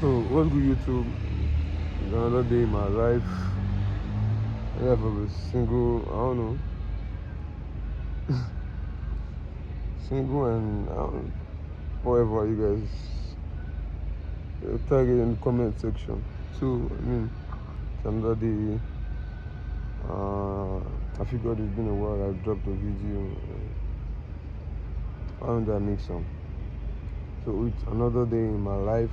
So, what's good, YouTube? It's another day in my life. Life of a single, I don't know, single and I don't know, whatever you guys tag it in the comment section. So, it's another day. I figured it's been a while I dropped a video. Why don't I make some? So, it's another day in my life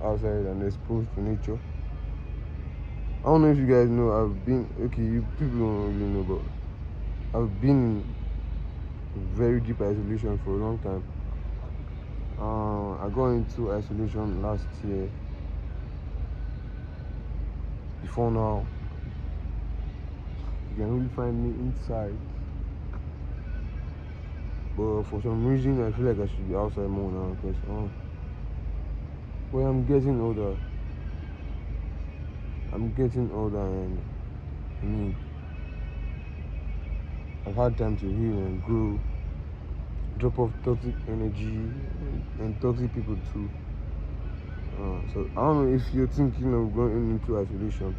outside and exposed to nature. I don't know if you guys know, I've been, okay, you people don't really know, but I've been in very deep isolation for a long time. I got into isolation last year. Before now, you can only find me inside. But for some reason, I feel like I should be outside more now because when I'm getting older, and I've had time to heal and grow, drop off toxic energy and toxic people too. So I don't know if you're thinking of going into isolation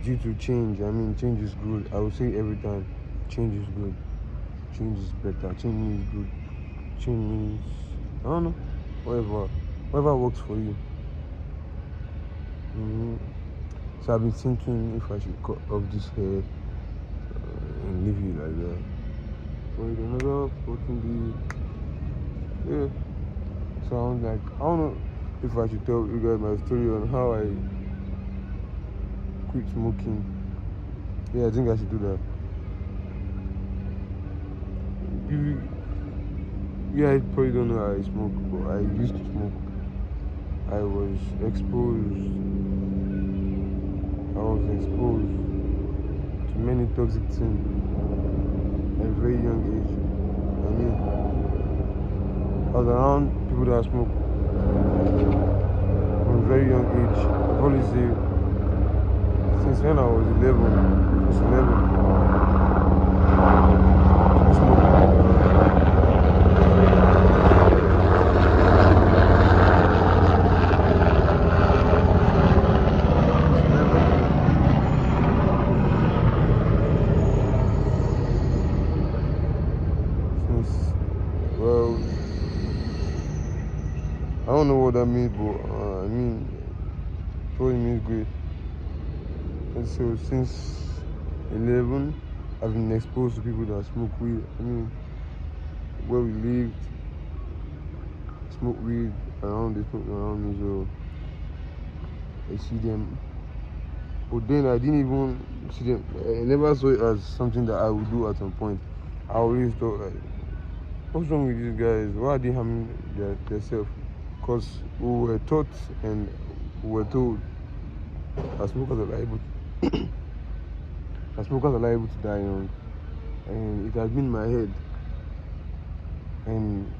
due to change. Change is good. I will say every time, change is good. Change is better. Change is good. Change means, I don't know, whatever works for you. So I've been thinking if I should cut off this hair and leave it like that. Wait, another 14 days. Yeah. So I'm like, I don't know if I should tell you guys my story on how I quit smoking. Yeah, I think I should do that. I probably don't know how I smoke, but I used to smoke. I was exposed to many toxic things at a very young age. I was around people that smoke from a very young age. I'd probably say since when I was 11, since 11. Well, I don't know what that means, but probably means great. And so since 11, I've been exposed to people that smoke weed. Where we lived, smoke weed around, they smoke around me, so I see them. But then I didn't even see them. I never saw it as something that I would do at some point. I always thought, like, what's wrong with these guys? Why are they harming themselves? Because we were taught and we were told that smokers are liable to die young. And it has been in my head. And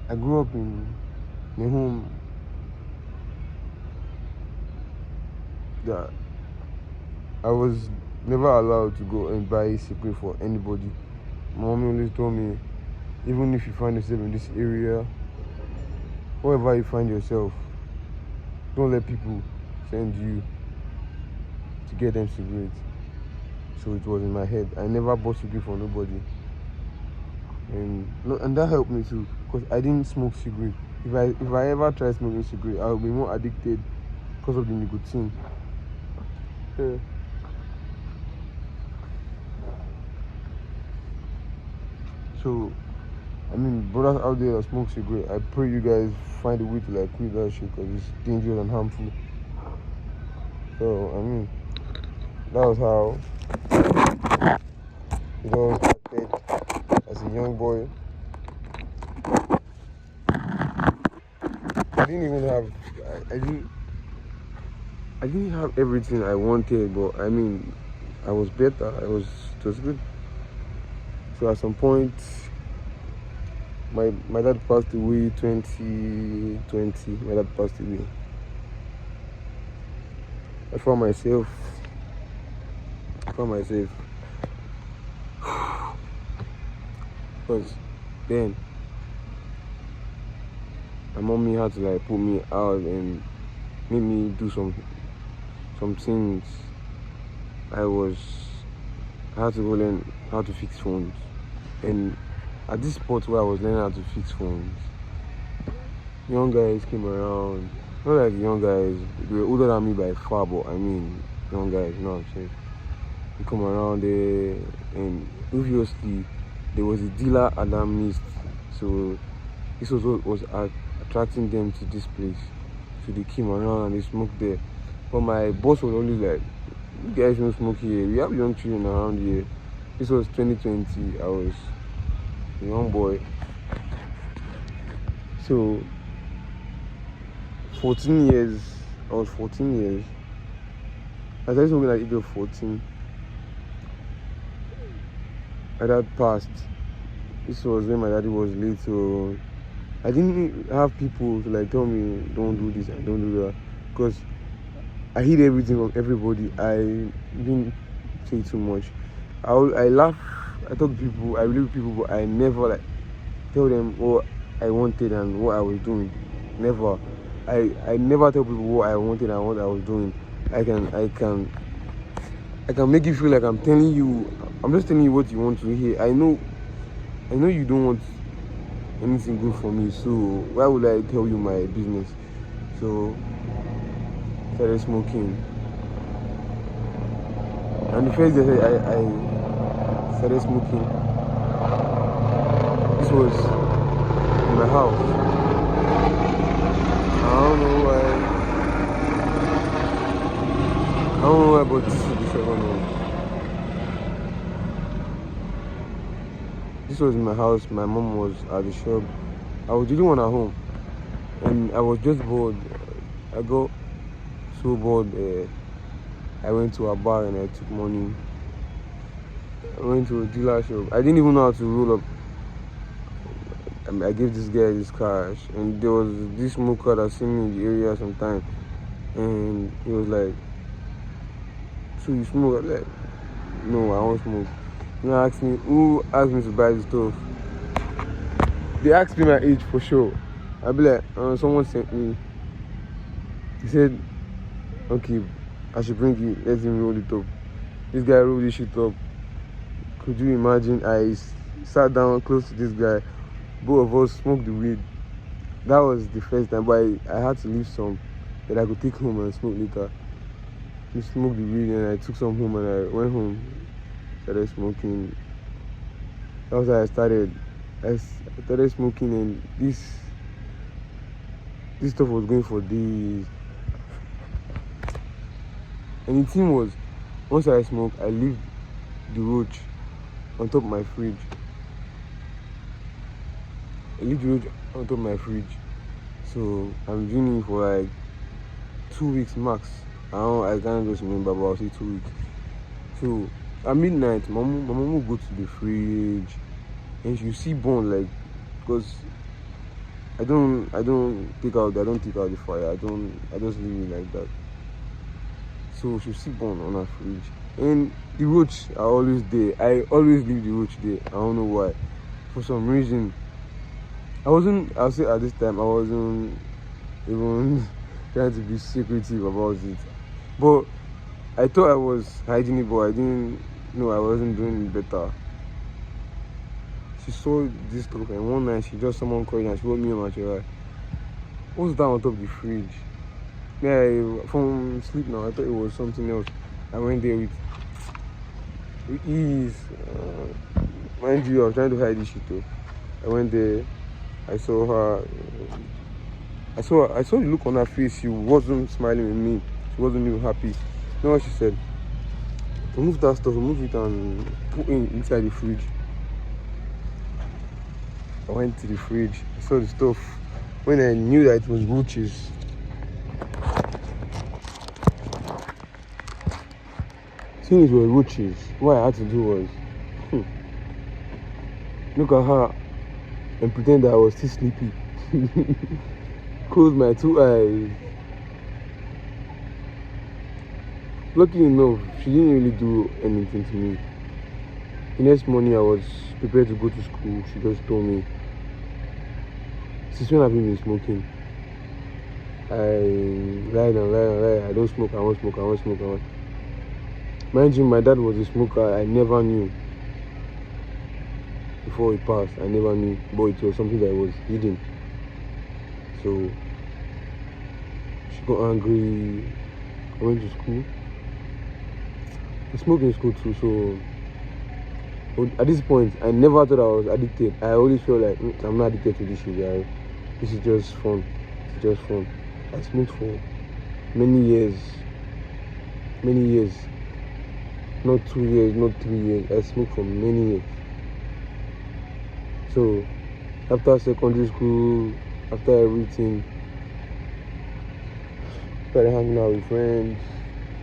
I grew up in a home that I was never allowed to go and buy a cigarette for anybody. My mommy always told me, even if you find yourself in this area, wherever you find yourself, don't let people send you to get them cigarettes. So it was in my head. I never bought cigarette for nobody. And that helped me too, because I didn't smoke cigarette. If I ever tried smoking cigarette, I would be more addicted because of the nicotine. Yeah. So, brothers out there that smoke cigarette, I pray you guys find a way to like quit that shit, because it's dangerous and harmful. So, that was how it all started as a young boy. I didn't have everything I wanted, but I was better. It was good. So at some point, my dad passed away 2020. My dad passed away. I found myself. Because then my mommy had to like put me out and make me do some things. I had to go learn how to fix phones. And at this spot where I was learning how to fix phones, young guys came around. Not like young guys, they were older than me by far, but I mean young guys, you know what I'm saying? They come around there, and obviously there was a dealer at that midst, so this was what was attracting them to this place. So they came around and they smoked there. But my boss was always like, "You guys don't smoke here. We have young children around here." This was 2020. I was a young boy. So 14 years, I was 14 years. I started smoking at the age of 14. My dad passed. This was when my daddy was late, so I didn't have people to like tell me don't do this and don't do that, because I hid everything from everybody. I didn't say too much. I laugh, I talk to people, I relate with people, but I never like tell them what I wanted and what I was doing. Never. I never tell people what I wanted and what I was doing. I can make you feel like I'm telling you. I'm just telling you what you want to hear. I know you don't want anything good for me, so why would I tell you my business? So I started smoking. And the first day I started smoking, this was in my house. I don't know why, but this is the second one. This was in my house. My mom was at the shop. I was the only one at home, and I was just bored. I got so bored. I went to a bar and I took money. I went to a dealer shop. I didn't even know how to roll up. I gave this guy this cash, and there was this smoker that seen me in the area sometime, and he was like, "So you smoke?" I'm like, "No, I won't smoke." You know, asked me who asked me to buy the stuff. They asked me my age for sure. I'll be like, someone sent me. He said, "Okay, I should bring it. Let him roll it up." This guy rolled this shit up. Could you imagine? I sat down close to this guy. Both of us smoked the weed. That was the first time, but I had to leave some that I could take home and smoke later. We smoked the weed and I took some home and I went home, started smoking. That was how I started. I started smoking, and this stuff was going for days. And the thing was, once I smoked, I leave the roach on top of my fridge. I leave the roach on top of my fridge. So I'm doing it for like 2 weeks max. I can't just remember, but I'll say 2 weeks. So at midnight, my mom will go to the fridge and she'll see bone, like, because I don't take out the fire. I just leave it like that. So she'll see bone on her fridge. And the roach are always there. I always leave the roach there. I don't know why. For some reason. I'll say at this time, I wasn't even trying to be secretive about it. But I thought I was hiding it, but I didn't know I wasn't doing it better. She saw this stuff, and one night she just someone called and she woke me on my chair. What's that on top of the fridge? Yeah, from sleep now, I thought it was something else. I went there with ease. Mind you, I was trying to hide this shit though. I went there. I saw her. I saw the look on her face. She wasn't smiling with me. She wasn't even happy. You know what she said? Remove that stuff. Remove it and put it inside the fridge. I went to the fridge. I saw the stuff. When I knew that it was roaches. Seeing it were roaches, what I had to do was look at her and pretend that I was still sleepy. Close my 2 eyes. Lucky enough, she didn't really do anything to me. The next morning I was prepared to go to school. She just told me, Since when have you been smoking? I lie. I don't smoke. I won't smoke. Mind you, my dad was a smoker. I never knew before he passed. I never knew, but it was something that was hidden. So she got angry. I went to school. I smoked in school too. So at this point, I never thought I was addicted. I always felt like I'm not addicted to this shit, guys. This is just fun. It's just fun. I smoked for many years. Not 2 years, not 3 years. I smoked for many years. So after secondary school, after everything, started hanging out with friends.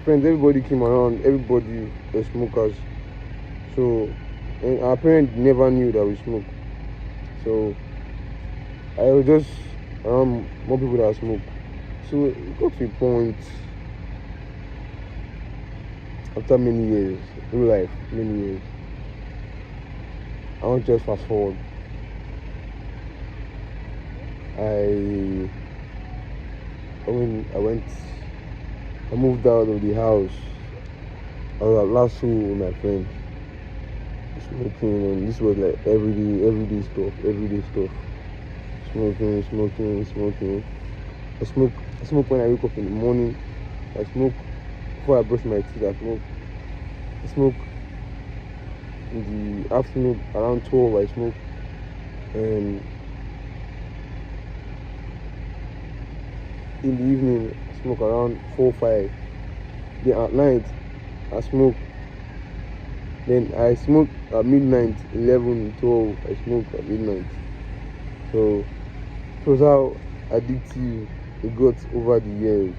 Everybody came around. Everybody were smokers. So, and our parents never knew that we smoked. So I was just around more people that smoke. So it got to a point after many years, real life, many years. I want to just fast forward. I moved out of the house. I was at last school with my friends, smoking, and this was like everyday stuff. Smoking. I smoke when I wake up in the morning. I smoke before I brush my teeth. I smoke in the afternoon around 12. I smoke, and in the evening I smoke around 4, 5. Then at night I smoke. Then I smoke at midnight, 11, 12. I smoke at midnight. So it was how addictive it got over the years.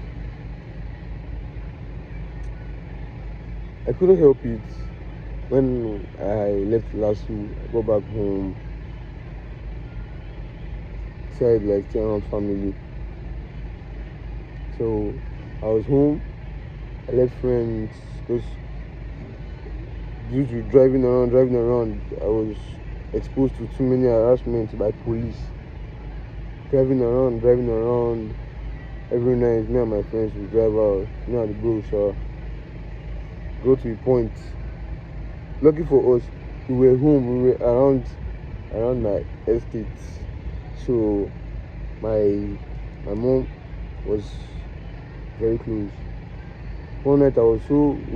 I couldn't help it. When I left LASU, I got back home, decided like stay around family. So I was home. I left friends because due to driving around, I was exposed to too many harassments by police. Driving around every night. Me and my friends would drive out. Me and the bro shower. Go to a point. Lucky for us, we were home. We were around my estate. So my mom was very close. One night we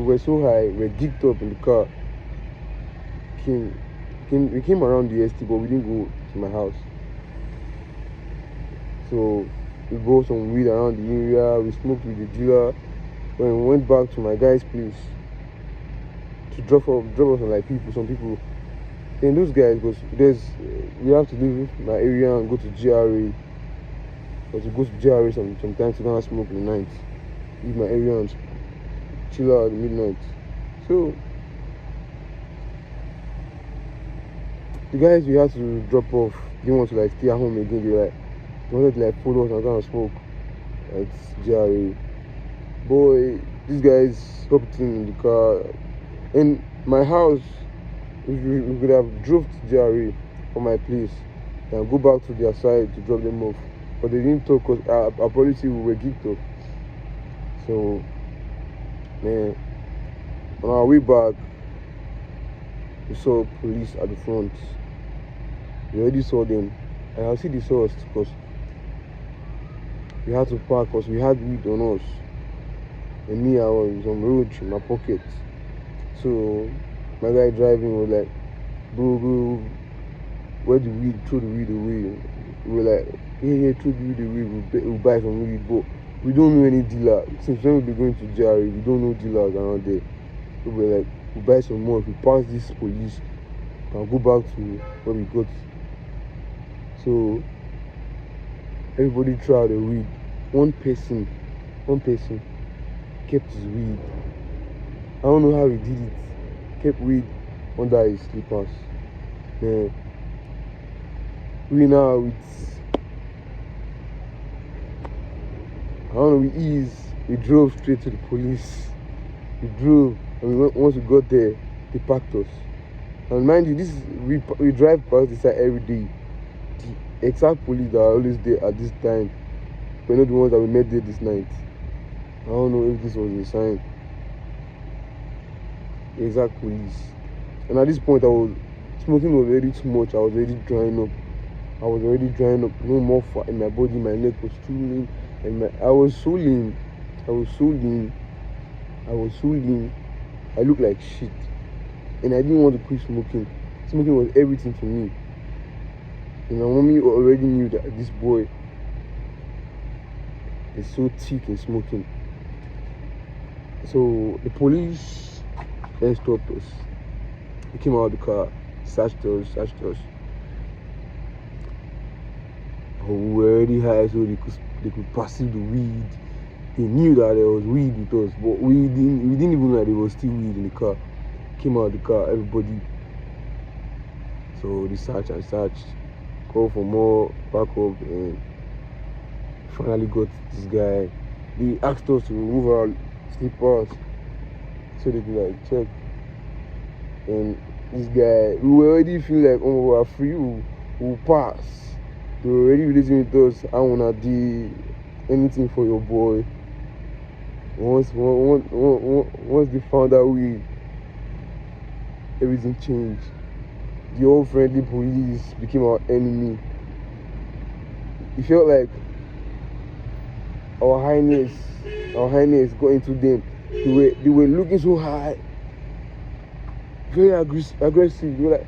were so high, we were geeked up in the car. We came around the estate, but we didn't go to my house. So we bought some weed around the area. We smoked with the dealer. When we went back to my guy's place to drop us on like some people. Then those guys, because we have to leave my area and go to GRA. Or to go to GRA sometimes to go and smoke in the night. Leave my area and chill out at midnight. So the guys we had to drop off didn't want to like stay at home again. They wanted to like follow us and go and smoke at GRA. Boy, these guys hopped in the car. In my house, we could have drove to GRA from my place and go back to their side to drop them off. But they didn't talk because our policy, we were geeked up. So, man, on our way back, we saw police at the front. We already saw them. And I see they saw us because we had to park because we had weed on us. And me, I was on road in my pocket. So my guy driving was like, bro, where the weed? Throw the weed away. We were like, yeah, throw the weed away. We'll buy some weed. But we don't know any dealer. Since when we'll be going to GRA, we don't know dealers around there. So we're like, we'll buy some more. If we pass this police, I'll go back to where we got. So everybody tried the weed. One person kept his weed. I don't know how he did it. Kept weed under his slippers. Man, we now with ease, we drove straight to the police. We drove, and once we got there, they packed us. And mind you, we drive past this side every day. exact police that are always there at this time were not the ones that we met there this night. I don't know if this was a sign. The exact police. And at this point, smoking was already too much. I was already drying up. No more fat in my body. My neck was too lean, and I was so lean. I looked like shit, and I didn't want to quit smoking. Smoking was everything to me. And my mommy already knew that this boy is so thick in smoking. So the police then stopped us. They came out of the car, searched us. But we were already high, so they could perceive the weed. They knew that there was weed with us, but we didn't even know that there was still weed in the car. Came out of the car, everybody. So they searched, called for more backup, and finally got this guy. They asked us to remove our slippers so they could like check. And this guy, we already feel like, oh, we're free, we'll pass. They were already relating with us. I wanna do anything for your boy. Once they found out everything changed. The old friendly police became our enemy. It felt like our highness got into them. They were looking so high, very aggressive. They were like,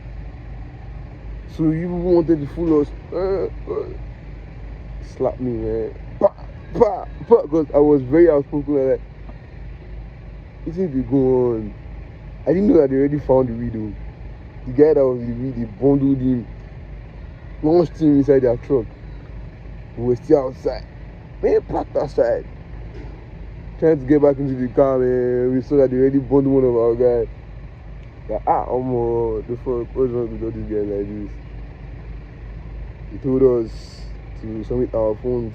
so you wanted to fool us? Slap me, man. Because I was very outspoken. Like, what is it go on? I didn't know that they already found the video. The guy that was in the video, they bundled him, launched him inside their truck. We were still outside. Man, packed outside. Trying to get back into the car, man. We saw that they already bundled one of our guys. Like, the fuck, what's wrong with all these guys like this? He told us to submit our phones.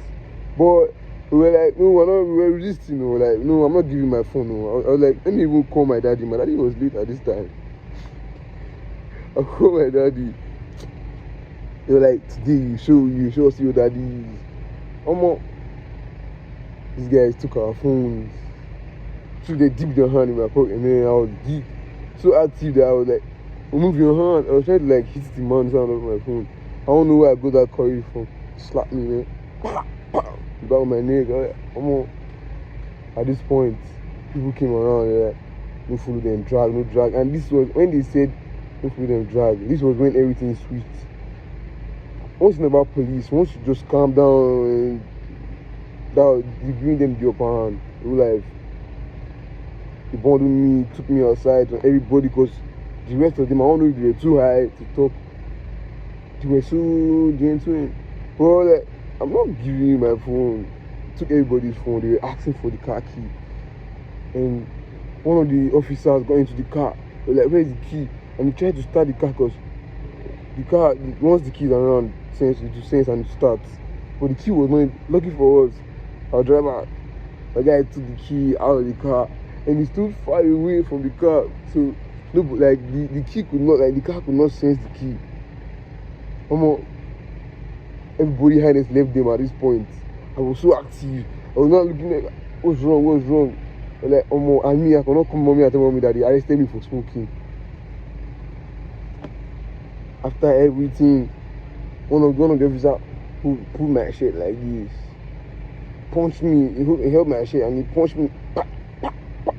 But we were like, no, we were resisting. No, like, no, I'm not giving my phone. No. I was like, let me even call my daddy. My daddy was late at this time. I called my daddy. They were like, today you show us your daddy. These guys took our phones. So they dipped their hand in my pocket, and then I was deep. So active that I was like, remove your hand. I was trying to like hit the man sound of my phone. I don't know where I got that curry from. Slap me, man. Pow, pow. Back my neck. I was like, at this point, people came around. They're like, no follow them, no drag. And this was when they said no follow them, drag. This was when everything is sweet. One thing about police, once you just calm down and that you bring them the upper hand. Real life. They bundled me, took me outside, and everybody, because the rest of them, I don't know if they were too high to talk. They were so gentle. But like, I'm not giving you my phone. I took everybody's phone. They were asking for the car key. And one of the officers got into the car. They were like, where's the key? And he tried to start the car because the car, once the keys are around, it sense and it starts. But the key was not, lucky for us, our driver, the guy took the key out of the car and he stood far away from the car. So, no, like the key could not, like the car could not sense the key. Everybody highness left them at this point. I was so active. I was not looking like, what's wrong? Like, and me, I cannot come mommy and tell mommy that they arrested me for smoking. After everything, one of the officers pulled my shirt like this, punched me. He held my shirt and he punched me. Pa, pa, pa.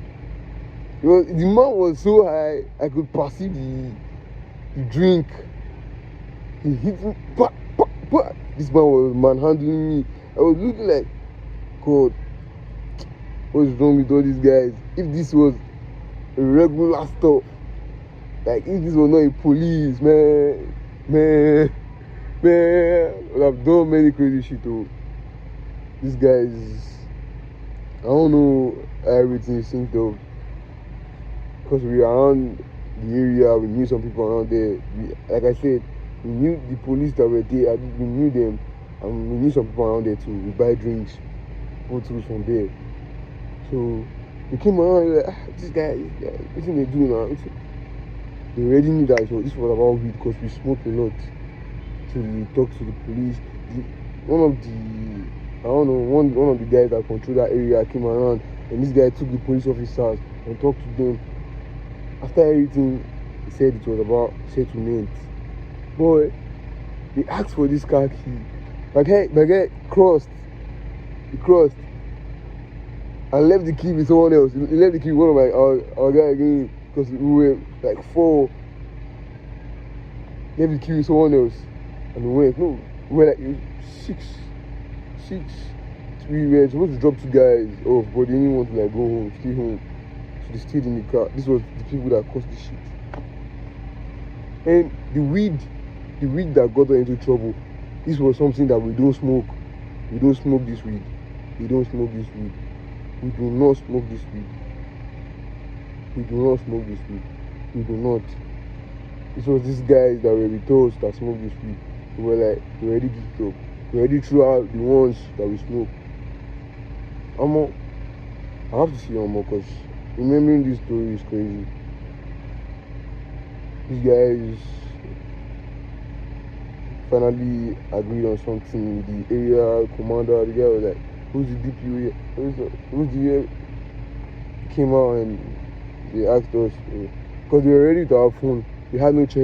The man was so high, I could perceive the drink. He hit me. Pa, pa, pa. This man was manhandling me. I was looking like, God, what's wrong with all these guys? If this was a regular stop, like if this was not a police, man, I've done many crazy shit though. These guys, I don't know how everything is synced up. Because we were around the area, we knew some people around there. Like I said, we knew the police that were there, we knew them, and we knew some people around there too. We buy drinks, bottles from there. So we came around like, this guy, what's they do now? They already knew that this was about weed because we smoked a lot. talk to the police. One of the I don't know one of the guys that control that area came around, and this guy took the police officers and talked to them. After everything, he said it was about settlement. Boy, they asked for this car key. My guy crossed. He crossed and left the key with someone else. He left the key with one of our guy again, because we were like 4. Left the key with someone else, and we went. No, we were like 6. We were supposed to drop 2 guys off, but they didn't want to like go home, stay home. So they stayed in the car. This was the people that caused the shit. And the weed that got us into trouble, this was something that we don't smoke. We don't smoke this weed. We don't smoke this weed. We do not smoke this weed. We do not smoke this weed. We do not. It was these guys that were with us that smoked this weed. We were like, we already geeked up. We already threw out the ones that we smoked. I have to see because remembering this story is crazy. These guys finally agreed on something with the area commander. The guy was like, who's the DPO here? Who's the came out and they asked us, because they were ready to have fun. We had no choice.